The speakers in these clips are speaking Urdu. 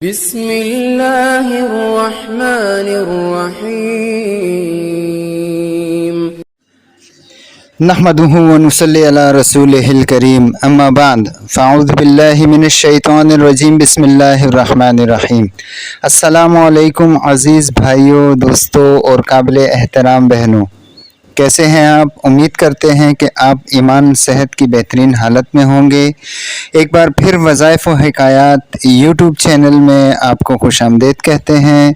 بسم اللہ الرحمن الرحیم نحمده ونصلی علی رسولہ الکریم اما بعد فاعوذ باللہ من الشیطان الرجیم بسم اللہ الرحمن الرحیم۔ السلام علیکم عزیز بھائیوں، دوستوں اور قابل احترام بہنوں، کیسے ہیں آپ؟ امید کرتے ہیں کہ آپ ایمان صحت کی بہترین حالت میں ہوں گے۔ ایک بار پھر وظائف و حکایات یوٹیوب چینل میں آپ کو خوش آمدید کہتے ہیں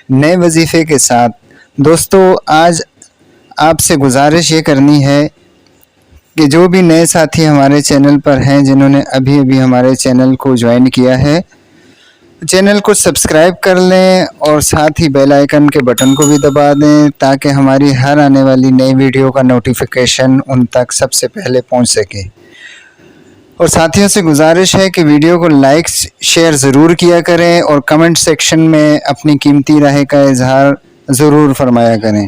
نئے وظیفے کے ساتھ۔ دوستو، آج آپ سے گزارش یہ کرنی ہے کہ جو بھی نئے ساتھی ہمارے چینل پر ہیں، جنہوں نے ابھی ہمارے چینل کو جوائن کیا ہے، چینل کو سبسکرائب کر لیں اور ساتھ ہی بیل آئیکن کے بٹن کو بھی دبا دیں تاکہ ہماری ہر آنے والی نئی ویڈیو کا نوٹیفیکیشن ان تک سب سے پہلے پہنچ سکے۔ اور ساتھیوں سے گزارش ہے کہ ویڈیو کو لائک شیئر ضرور کیا کریں اور کمنٹ سیکشن میں اپنی قیمتی رائے کا اظہار ضرور فرمایا کریں۔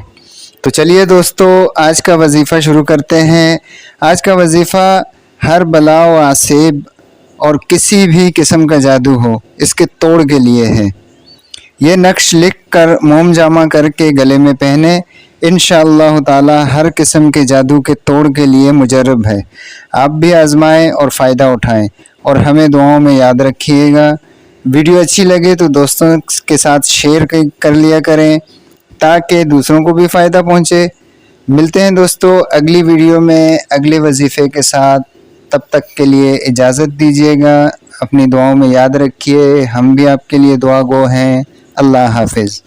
تو چلیے دوستو، آج کا وظیفہ شروع کرتے ہیں۔ آج کا وظیفہ ہر بلا و آصیب اور کسی بھی قسم کا جادو ہو، اس کے توڑ کے لیے ہے۔ یہ نقش لکھ کر موم جامہ کر کے گلے میں پہنے، انشاءاللہ تعالی ہر قسم کے جادو کے توڑ کے لیے مجرب ہے۔ آپ بھی آزمائیں اور فائدہ اٹھائیں اور ہمیں دعاؤں میں یاد رکھیے گا۔ ویڈیو اچھی لگے تو دوستوں کے ساتھ شیئر کر لیا کریں تاکہ دوسروں کو بھی فائدہ پہنچے۔ ملتے ہیں دوستو اگلی ویڈیو میں اگلے وظیفے کے ساتھ، تب تک کے لیے اجازت دیجیے گا۔ اپنی دعاؤں میں یاد رکھیے، ہم بھی آپ کے لیے دعا گو ہیں۔ اللہ حافظ۔